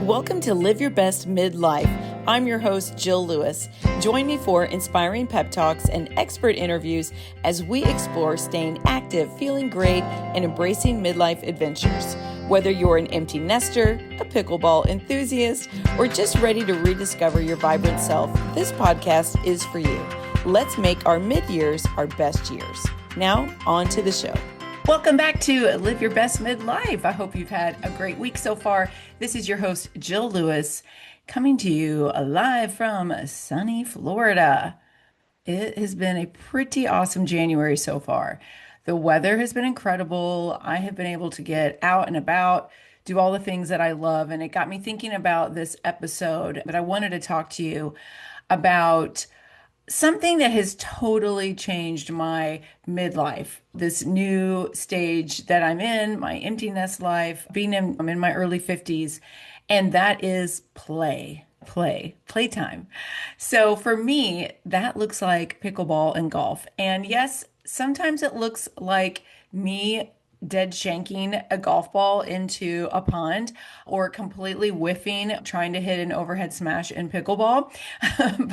Welcome to Live Your Best Midlife. I'm your host, Jill Lewis. Join me for inspiring pep talks and expert interviews as we explore staying active, feeling great, and embracing midlife adventures. Whether you're an empty nester, a pickleball enthusiast, or just ready to rediscover your vibrant self, this podcast is for you. Let's make our mid-years our best years. Now, on to the show. Welcome back to Live Your Best Midlife. I hope you've had a great week so far. This is your host, Jill Lewis, coming to you live from sunny Florida. It has been a pretty awesome January so far. The weather has been incredible. I have been able to get out and about, do all the things that I love, and it got me thinking about this episode. But I wanted to talk to you about something that has totally changed my midlife, this new stage that I'm in, my empty nest life, I'm in my early 50s, and that is playtime. So for me, that looks like pickleball and golf. And yes, sometimes it looks like me dead shanking a golf ball into a pond or completely whiffing trying to hit an overhead smash in pickleball.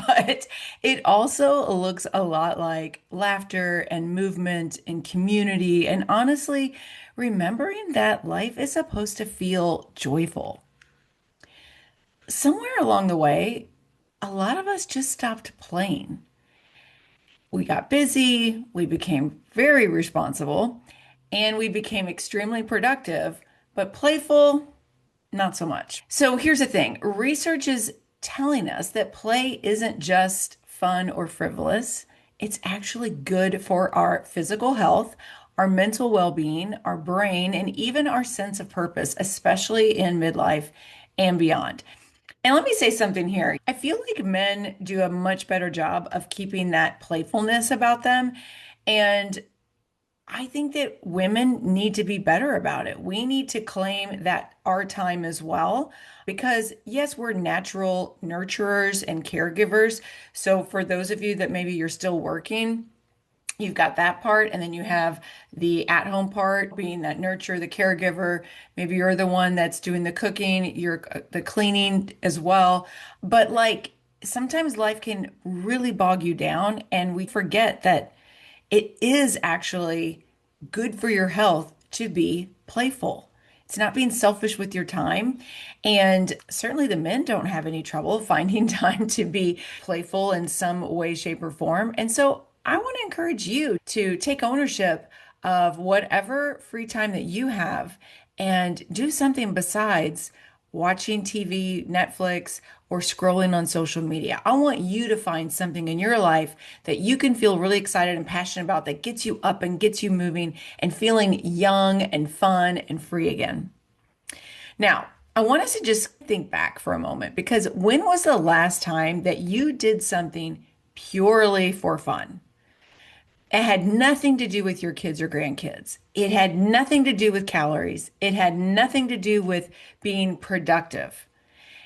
But it also looks a lot like laughter and movement and community, and honestly, remembering that life is supposed to feel joyful. Somewhere along the way, a lot of us just stopped playing. We got busy, we became very responsible, and we became extremely productive, but playful, not so much. So here's the thing. Research is telling us that play isn't just fun or frivolous. It's actually good for our physical health, our mental well-being, our brain, and even our sense of purpose, especially in midlife and beyond. And let me say something here. I feel like men do a much better job of keeping that playfulness about them. And I think that women need to be better about it. We need to claim that our time as well, because yes, we're natural nurturers and caregivers. So for those of you that maybe you're still working, you've got that part, and then you have the at-home part, being that nurture, the caregiver. Maybe you're the one that's doing the cooking, you're the cleaning as well. But like sometimes life can really bog you down, and we forget that it is actually good for your health to be playful. It's not being selfish with your time. And certainly the men don't have any trouble finding time to be playful in some way, shape, or form. And so I want to encourage you to take ownership of whatever free time that you have and do something besides watching TV, Netflix, or scrolling on social media. I want you to find something in your life that you can feel really excited and passionate about, that gets you up and gets you moving and feeling young and fun and free again. Now, I want us to just think back for a moment, because when was the last time that you did something purely for fun? It had nothing to do with your kids or grandkids. It had nothing to do with calories. It had nothing to do with being productive.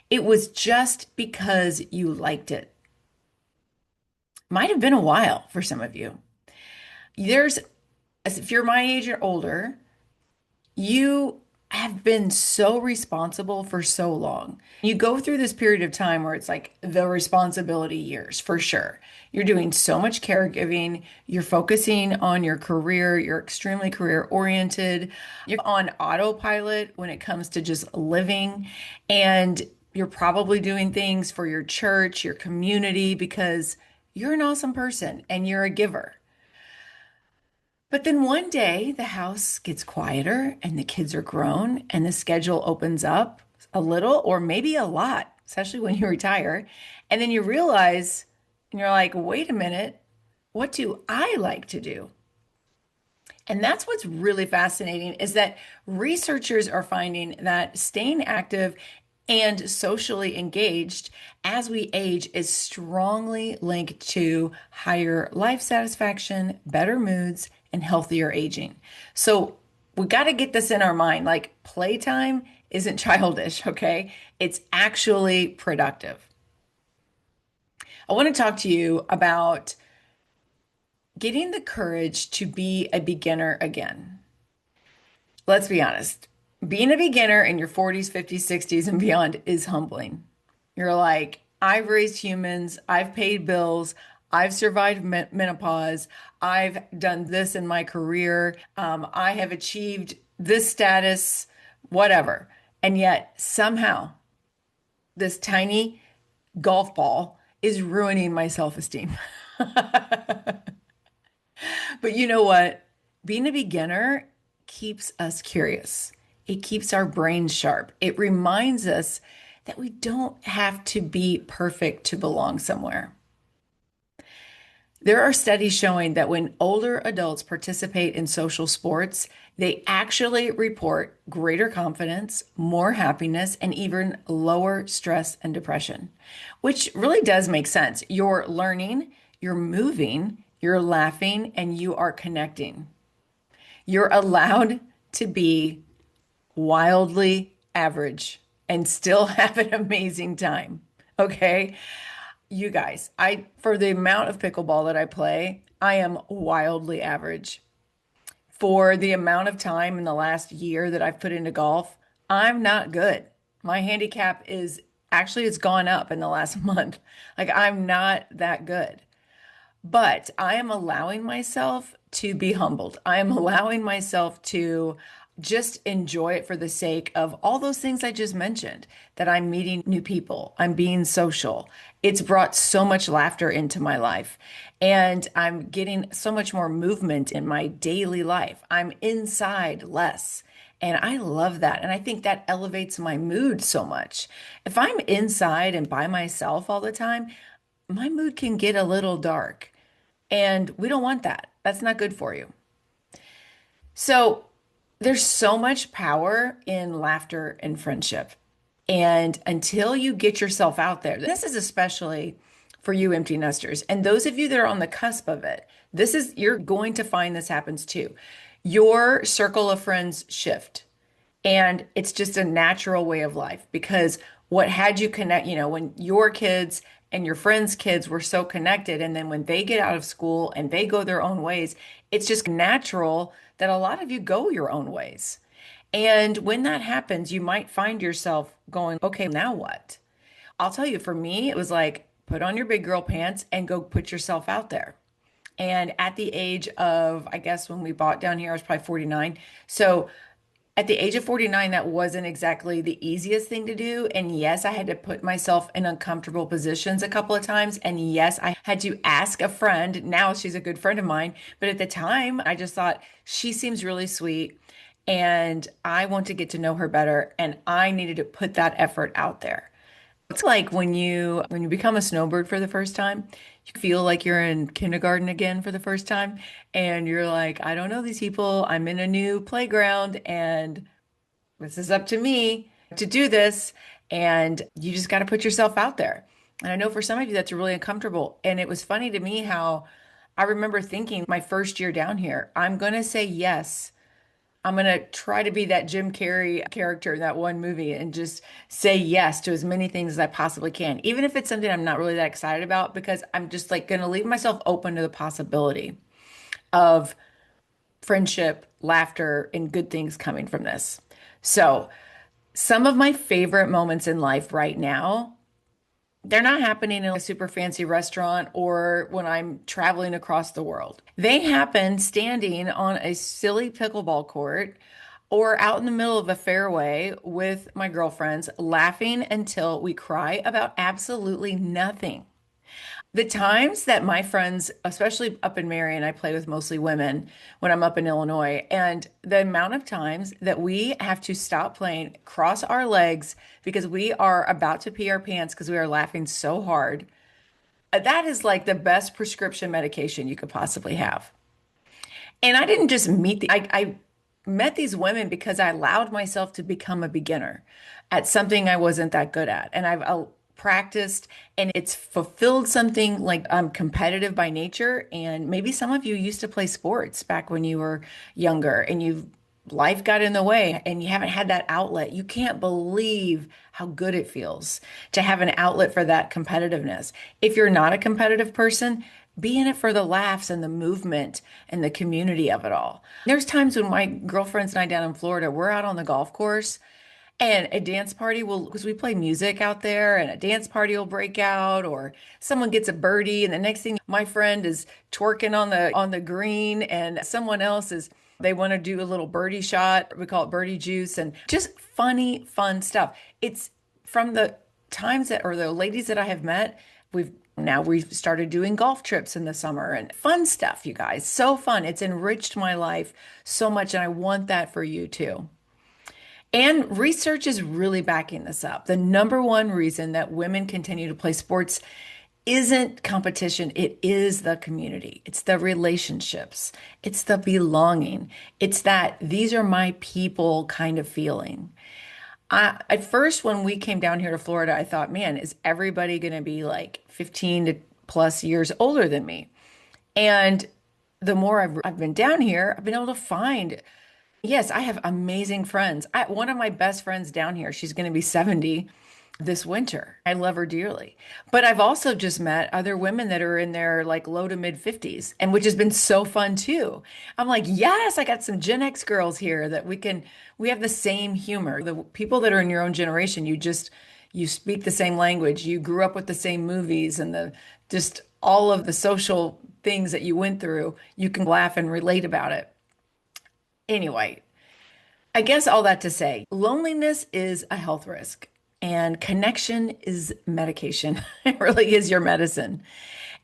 It was just because you liked it. Might have been a while for some of you. If you're my age or older, you have been so responsible for so long. You go through this period of time where it's like the responsibility years for sure. You're doing so much caregiving. You're focusing on your career. You're extremely career oriented. You're on autopilot when it comes to just living. And you're probably doing things for your church, your community, because you're an awesome person and you're a giver. But then one day the house gets quieter and the kids are grown and the schedule opens up a little or maybe a lot, especially when you retire. And then you realize, and you're like, wait a minute, what do I like to do? And that's what's really fascinating, is that researchers are finding that staying active and socially engaged as we age is strongly linked to higher life satisfaction, better moods, and healthier aging. So we got to get this in our mind. Like, playtime isn't childish, okay? It's actually productive. I want to talk to you about getting the courage to be a beginner again. Let's be honest. Being a beginner in your 40s, 50s, 60s, and beyond is humbling. You're like, I've raised humans, I've paid bills, I've survived menopause, I've done this in my career, I have achieved this status, whatever. And yet, somehow, this tiny golf ball is ruining my self esteem. But you know what? Being a beginner keeps us curious. It keeps our brains sharp. It reminds us that we don't have to be perfect to belong somewhere. There are studies showing that when older adults participate in social sports, they actually report greater confidence, more happiness, and even lower stress and depression, which really does make sense. You're learning, you're moving, you're laughing, and you are connecting. You're allowed to be wildly average and still have an amazing time. Okay. You guys, for the amount of pickleball that I play, I am wildly average. For the amount of time in the last year that I've put into golf, I'm not good. My handicap is actually it's gone up in the last month. Like I'm not that good. But I am allowing myself to be humbled. I am allowing myself to just enjoy it for the sake of all those things I just mentioned, that I'm meeting new people, I'm being social. It's brought so much laughter into my life, and I'm getting so much more movement in my daily life. I'm inside less. And I love that. And I think that elevates my mood so much. If I'm inside and by myself all the time, my mood can get a little dark. And we don't want that. That's not good for you. So there's so much power in laughter and friendship. And until you get yourself out there, this is especially for you empty nesters and those of you that are on the cusp of it. You're going to find this happens too. Your circle of friends shift. And it's just a natural way of life because what had you connect, when your kids and your friends' kids were so connected, and then when they get out of school and they go their own ways, it's just natural that a lot of you go your own ways. And when that happens, you might find yourself going, okay, now what? I'll tell you, for me, it was like, put on your big girl pants and go put yourself out there. And at the age of, I guess when we bought down here, I was probably 49. So at the age of 49, that wasn't exactly the easiest thing to do. And yes, I had to put myself in uncomfortable positions a couple of times. And yes, I had to ask a friend. Now she's a good friend of mine. But at the time, I just thought she seems really sweet and I want to get to know her better. And I needed to put that effort out there. It's like when you become a snowbird for the first time, you feel like you're in kindergarten again for the first time, and you're like, I don't know these people. I'm in a new playground, and this is up to me to do this. And you just got to put yourself out there. And I know for some of you that's really uncomfortable. And it was funny to me how I remember thinking my first year down here, I'm going to say yes. I'm going to try to be that Jim Carrey character in that one movie and just say yes to as many things as I possibly can, even if it's something I'm not really that excited about, because I'm just like going to leave myself open to the possibility of friendship, laughter, and good things coming from this. So, some of my favorite moments in life right now, they're not happening in a super fancy restaurant or when I'm traveling across the world. They happen standing on a silly pickleball court or out in the middle of a fairway with my girlfriends, laughing until we cry about absolutely nothing. The times that my friends, especially up in Marion, I play with mostly women when I'm up in Illinois, and the amount of times that we have to stop playing, cross our legs because we are about to pee our pants because we are laughing so hard. That is like the best prescription medication you could possibly have. And I didn't just I met these women because I allowed myself to become a beginner at something I wasn't that good at. And I've practiced and it's fulfilled something. Like I'm competitive by nature. And maybe some of you used to play sports back when you were younger and life got in the way and you haven't had that outlet. You can't believe how good it feels to have an outlet for that competitiveness. If you're not a competitive person, Be in it for the laughs and the movement and the community of it all. There's times when my girlfriends and I down in Florida, we're out on the golf course and a dance party will, because we play music out there, and a dance party will break out, or someone gets a birdie, and the next thing my friend is twerking on the green, and someone else is they want to do a little birdie shot. We call it birdie juice, and just funny, fun stuff. It's from the times that or the ladies that I have met, we've started doing golf trips in the summer and fun stuff, you guys. So fun. It's enriched my life so much, and I want that for you too. And research is really backing this up. The number one reason that women continue to play sports isn't competition, it is the community. It's the relationships. It's the belonging. It's that these are my people kind of feeling. At first, when we came down here to Florida, I thought, man, is everybody going to be like 15 to plus years older than me? And the more I've been down here, I've been able to find. Yes, I have amazing friends. One of my best friends down here, she's going to be 70 this winter. I love her dearly. But I've also just met other women that are in their like low to mid 50s, and which has been so fun too. I'm like, yes, I got some Gen X girls here that we have the same humor. The people that are in your own generation, you speak the same language. You grew up with the same movies and just all of the social things that you went through. You can laugh and relate about it. Anyway, I guess all that to say, loneliness is a health risk and connection is medication. It really is your medicine.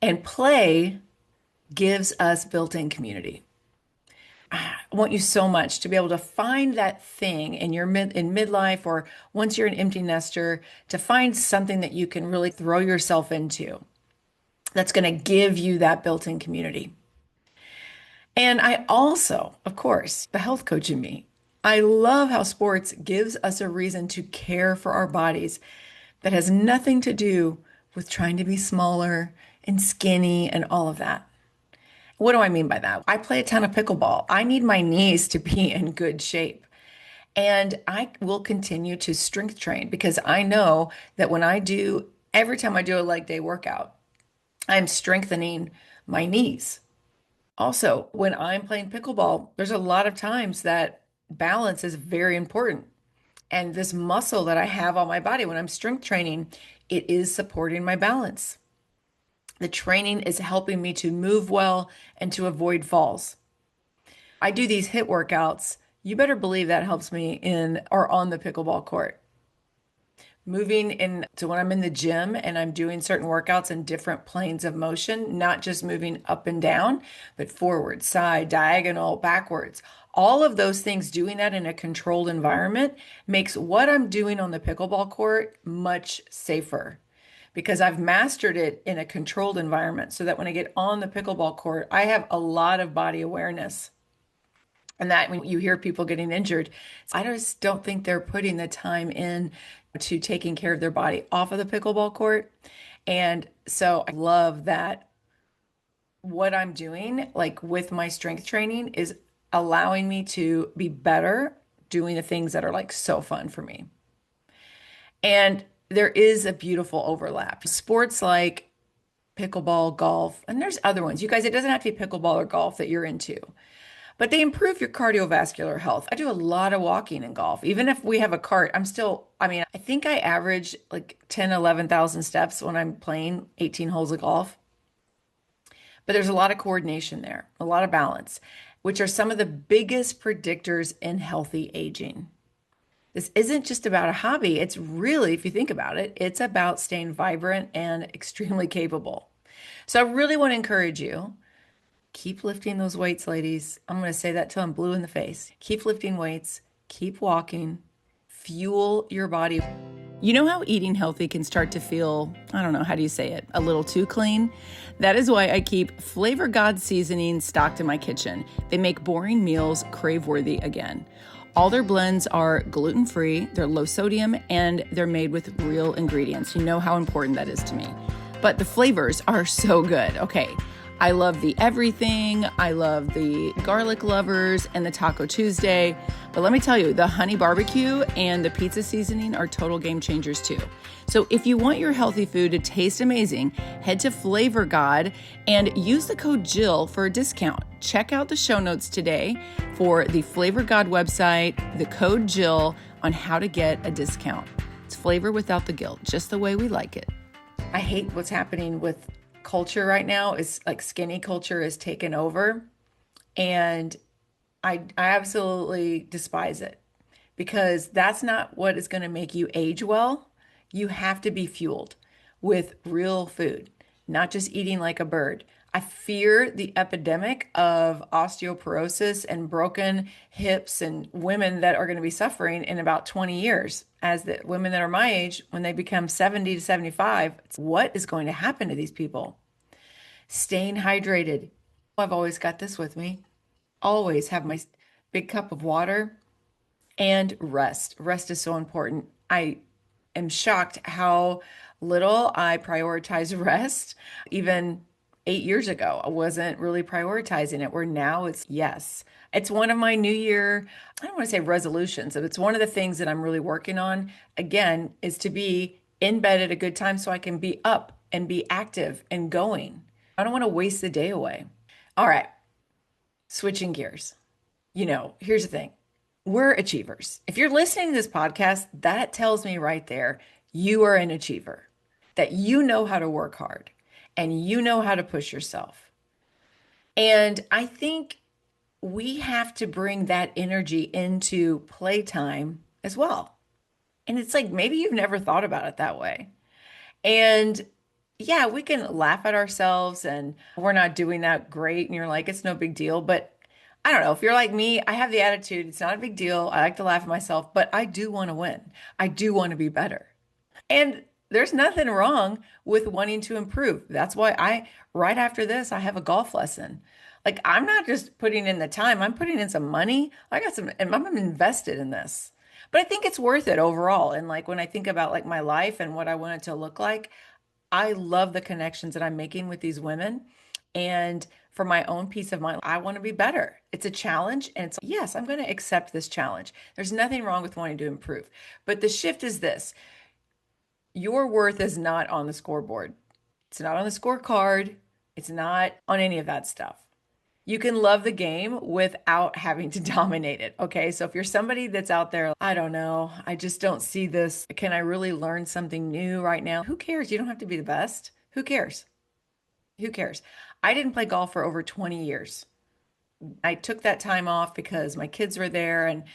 And play gives us built-in community. I want you so much to be able to find that thing in in midlife, or once you're an empty nester, to find something that you can really throw yourself into that's going to give you that built-in community. And I also, of course, the health coach in me, I love how sports gives us a reason to care for our bodies that has nothing to do with trying to be smaller and skinny and all of that. What do I mean by that? I play a ton of pickleball. I need my knees to be in good shape. And I will continue to strength train because I know that every time I do a leg day workout, I'm strengthening my knees. Also, when I'm playing pickleball, there's a lot of times that balance is very important. And this muscle that I have on my body when I'm strength training, it is supporting my balance. The training is helping me to move well and to avoid falls. I do these HIIT workouts. You better believe that helps me in or on the pickleball court. Moving in to when I'm in the gym and I'm doing certain workouts in different planes of motion, not just moving up and down, but forward, side, diagonal, backwards. All of those things, doing that in a controlled environment makes what I'm doing on the pickleball court much safer because I've mastered it in a controlled environment so that when I get on the pickleball court, I have a lot of body awareness. And that when you hear people getting injured, I just don't think they're putting the time in to taking care of their body off of the pickleball court. And so I love that what I'm doing, like with my strength training, is allowing me to be better doing the things that are like so fun for me. And there is a beautiful overlap. Sports like pickleball, golf, and there's other ones. You guys, it doesn't have to be pickleball or golf that you're into, but they improve your cardiovascular health. I do a lot of walking in golf. Even if we have a cart, I think I average like 10, 11,000 steps when I'm playing 18 holes of golf. But there's a lot of coordination there, a lot of balance, which are some of the biggest predictors in healthy aging. This isn't just about a hobby. It's really, if you think about it, it's about staying vibrant and extremely capable. So I really want to encourage you. Keep lifting those weights, ladies. I'm going to say that till I'm blue in the face. Keep lifting weights, keep walking, fuel your body. You know how eating healthy can start to feel, I don't know, how do you say it, a little too clean? That is why I keep Flavor God seasonings stocked in my kitchen. They make boring meals crave-worthy again. All their blends are gluten-free, they're low sodium, and they're made with real ingredients. You know how important that is to me. But the flavors are so good. Okay. I love the everything. I love the garlic lovers and the Taco Tuesday. But let me tell you, the honey barbecue and the pizza seasoning are total game changers too. So if you want your healthy food to taste amazing, head to Flavor God and use the code Jill for a discount. Check out the show notes today for the Flavor God website, the code Jill on how to get a discount. It's flavor without the guilt, just the way we like it. I hate what's happening with culture right now. Is like skinny culture is taken over, and I absolutely despise it because that's not what is going to make you age well. You have to be fueled with real food, not just eating like a bird. I fear the epidemic of osteoporosis and broken hips and women that are going to be suffering in about 20 years. As the women that are my age, when they become 70 to 75, what is going to happen to these people? Staying hydrated. I've always got this with me. Always have my big cup of water and rest. Rest is so important. I am shocked how little I prioritize rest. Even 8 years ago, I wasn't really prioritizing it, where now it's yes. It's one of my New Year, I don't want to say resolutions, but it's one of the things that I'm really working on, again, is to be in bed at a good time so I can be up and be active and going. I don't want to waste the day away. All right, switching gears. Here's the thing. We're achievers. If you're listening to this podcast, that tells me right there, you are an achiever, that you know how to work hard and you know how to push yourself. And I think we have to bring that energy into playtime as well. And it's like maybe you've never thought about it that way. And yeah, we can laugh at ourselves and we're not doing that great. And you're like, it's no big deal. But I don't know. If you're like me, I have the attitude, it's not a big deal. I like to laugh at myself, but I do want to win. I do want to be better. And there's nothing wrong with wanting to improve. That's why right after this, I have a golf lesson. Like, I'm not just putting in the time, I'm putting in some money. And I'm invested in this. But I think it's worth it overall. And like when I think about like my life and what I want it to look like, I love the connections that I'm making with these women. And for my own peace of mind, I want to be better. It's a challenge. And yes, I'm going to accept this challenge. There's nothing wrong with wanting to improve. But the shift is this: your worth is not on the scoreboard, it's not on the scorecard, it's not on any of that stuff. You can love the game without having to dominate it. Okay. So if you're somebody that's out there, I don't know, I just don't see this. Can I really learn something new right now? Who cares? You don't have to be the best. Who cares? Who cares? I didn't play golf for over 20 years. I took that time off because my kids were there. And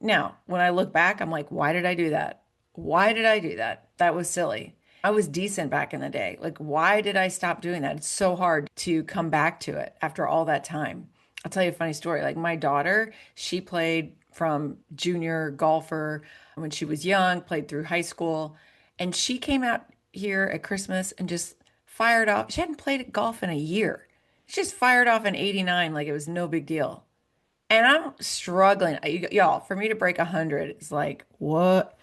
now when I look back, I'm like, why did I do that? Why did I do that? That was silly. I was decent back in the day. Like, why did I stop doing that? It's so hard to come back to it after all that time. I'll tell you a funny story. Like, my daughter, she played from junior golfer when she was young, played through high school, and she came out here at Christmas and just fired off. She hadn't played golf in a year. She just fired off an 89 like it was no big deal. And I'm struggling. Y'all, for me to break 100 is like, what?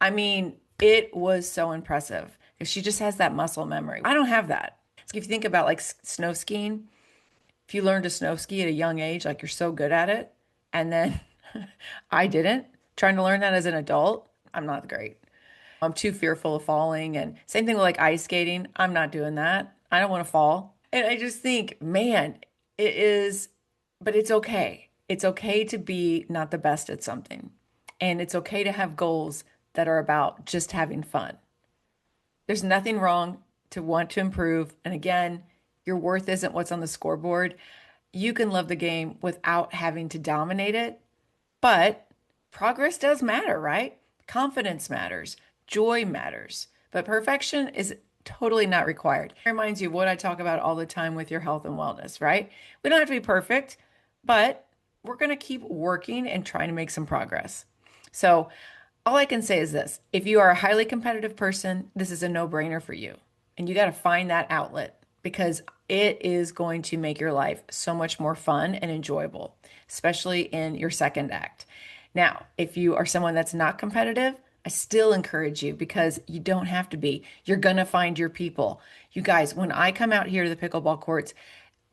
I mean, it was so impressive because she just has that muscle memory. I don't have that. If you think about like snow skiing, if you learn to snow ski at a young age, like you're so good at it. And then I didn't. Trying to learn that as an adult, I'm not great. I'm too fearful of falling. And same thing with like ice skating. I'm not doing that. I don't want to fall. And I just think, man, it is, but it's okay. It's okay to be not the best at something. And it's okay to have goals that are about just having fun. There's nothing wrong to want to improve. And again, your worth isn't what's on the scoreboard. You can love the game without having to dominate it. But progress does matter, right? Confidence matters. Joy matters. But perfection is totally not required. It reminds you of what I talk about all the time with your health and wellness, right? We don't have to be perfect, but we're going to keep working and trying to make some progress. So all I can say is this: if you are a highly competitive person, this is a no-brainer for you. And you got to find that outlet because it is going to make your life so much more fun and enjoyable, especially in your second act. Now, if you are someone that's not competitive, I still encourage you because you don't have to be. You're going to find your people. You guys, when I come out here to the pickleball courts,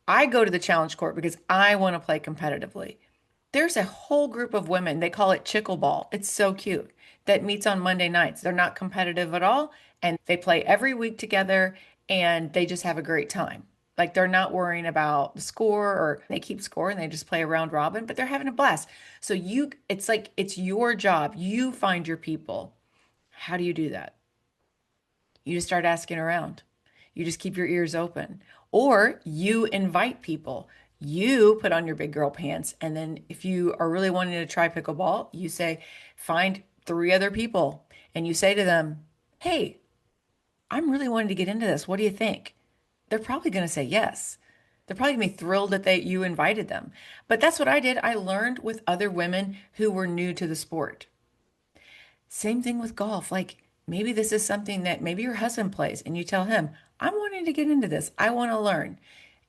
I go to the challenge court because I want to play competitively. There's a whole group of women, they call it pickleball. It's so cute, that meets on Monday nights. They're not competitive at all, and they play every week together and they just have a great time. Like they're not worrying about the score or they keep score and they just play a round robin, but they're having a blast. So it's like it's your job. You find your people. How do you do that? You just start asking around. You just keep your ears open. Or you invite people. You put on your big girl pants. And then if you are really wanting to try pickleball, you say, find three other people. And you say to them, hey, I'm really wanting to get into this. What do you think? They're probably going to say yes. They're probably going to be thrilled that you invited them. But that's what I did. I learned with other women who were new to the sport. Same thing with golf. Like maybe this is something that maybe your husband plays and you tell him, I'm wanting to get into this. I want to learn.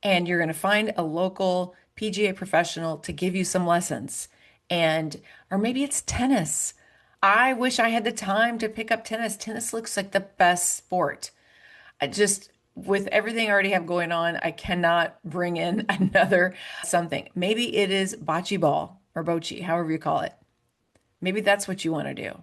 And you're going to find a local PGA professional to give you some lessons. And, or maybe it's tennis. I wish I had the time to pick up tennis. Tennis looks like the best sport. I just, with everything I already have going on, I cannot bring in another something. Maybe it is bocce ball or bocce, however you call it. Maybe that's what you want to do.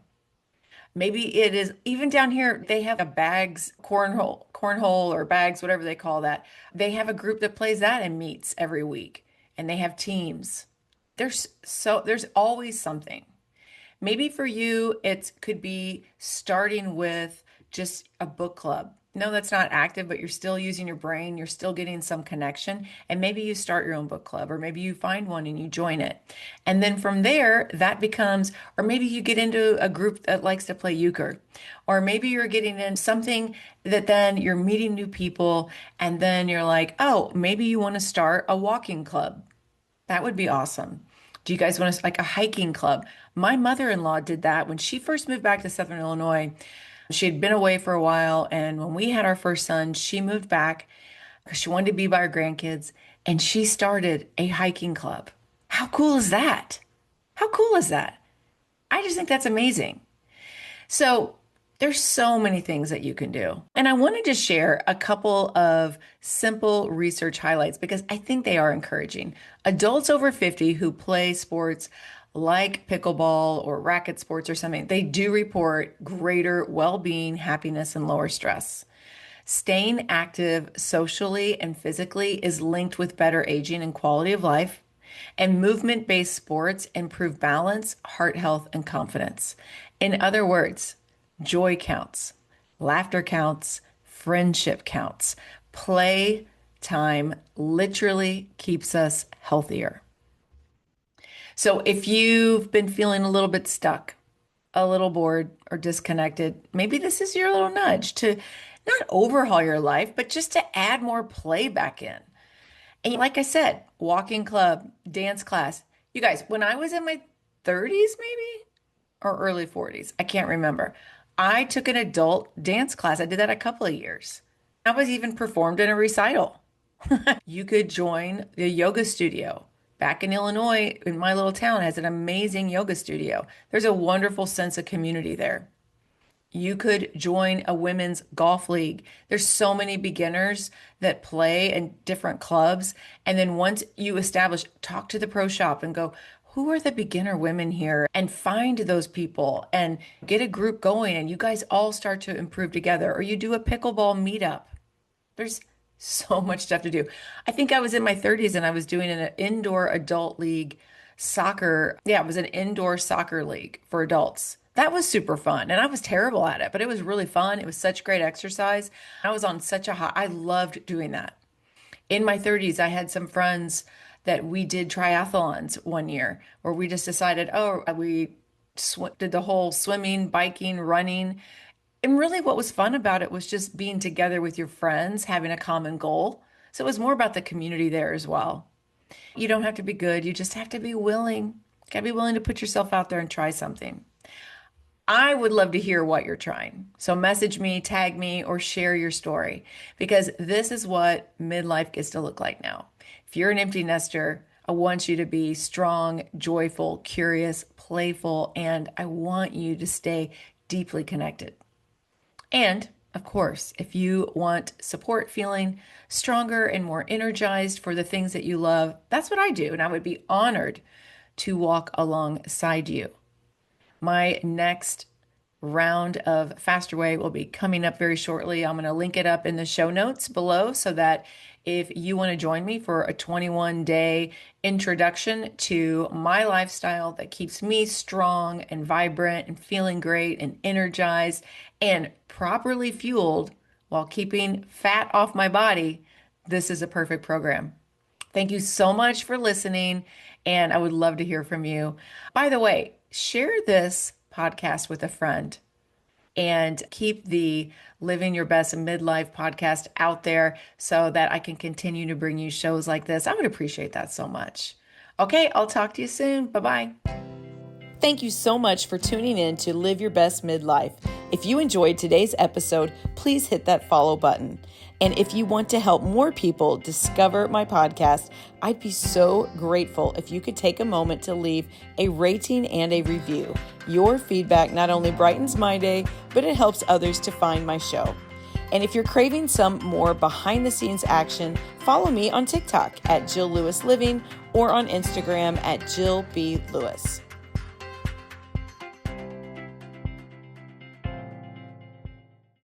Maybe it is even down here, they have a bags cornhole or bags, whatever they call that. They have a group that plays that and meets every week and they have teams. There's always something. Maybe for you, it could be starting with just a book club. No, that's not active, but you're still using your brain. You're still getting some connection. And maybe you start your own book club, or maybe you find one and you join it. And then from there, that becomes, or maybe you get into a group that likes to play euchre, or maybe you're getting in something that then you're meeting new people. And then you're like, oh, maybe you want to start a walking club. That would be awesome. Do you guys want to like a hiking club? My mother-in-law did that when she first moved back to Southern Illinois. She had been away for a while, and when we had our first son, she moved back because she wanted to be by her grandkids, and she started a hiking club. How cool is that? How cool is that? I just think that's amazing. So there's so many things that you can do. And I wanted to share a couple of simple research highlights because I think they are encouraging. Adults over 50 who play sports like pickleball or racket sports or something, they do report greater well-being, happiness, and lower stress. Staying active socially and physically is linked with better aging and quality of life. And movement based sports improve balance, heart health, and confidence. In other words, joy counts, laughter counts, friendship counts. Play time literally keeps us healthier. So if you've been feeling a little bit stuck, a little bored, or disconnected, maybe this is your little nudge to not overhaul your life, but just to add more play back in. And like I said, walking club, dance class. You guys, when I was in my 30s, maybe, or early 40s, I can't remember. I took an adult dance class. I did that a couple of years. I was even performed in a recital. You could join the yoga studio. Back in Illinois, in my little town, has an amazing yoga studio. There's a wonderful sense of community there. You could join a women's golf league. There's so many beginners that play in different clubs. And then once you establish, talk to the pro shop and go, who are the beginner women here? And find those people and get a group going. And you guys all start to improve together. Or you do a pickleball meetup. There's so much stuff to do. I think I was in my 30s and I was doing an indoor adult league soccer. Yeah, it was an indoor soccer league for adults. That was super fun. And I was terrible at it, but it was really fun. It was such great exercise. I was on such a high, I loved doing that. In my 30s, I had some friends that we did triathlons one year where we just decided, oh, we did the whole swimming, biking, running. And really, what was fun about it was just being together with your friends, having a common goal. So it was more about the community there as well. You don't have to be good, you just have to be willing. You gotta be willing to put yourself out there and try something. I would love to hear what you're trying. So message me, tag me, or share your story because this is what midlife gets to look like now. If you're an empty nester, I want you to be strong, joyful, curious, playful, and I want you to stay deeply connected. And of course, if you want support feeling stronger and more energized for the things that you love, that's what I do. And I would be honored to walk alongside you. My next round of Faster Way will be coming up very shortly. I'm going to link it up in the show notes below so that if you want to join me for a 21-day introduction to my lifestyle that keeps me strong and vibrant and feeling great and energized and properly fueled while keeping fat off my body, this is a perfect program. Thank you so much for listening, and I would love to hear from you. By the way, share this podcast with a friend and keep the Living Your Best Midlife podcast out there so that I can continue to bring you shows like this. I would appreciate that so much. Okay, I'll talk to you soon. Bye-bye. Thank you so much for tuning in to Live Your Best Midlife. If you enjoyed today's episode, please hit that follow button. And if you want to help more people discover my podcast, I'd be so grateful if you could take a moment to leave a rating and a review. Your feedback not only brightens my day, but it helps others to find my show. And if you're craving some more behind the scenes action, follow me on TikTok at Jill Lewis Living or on Instagram at Jill B. Lewis.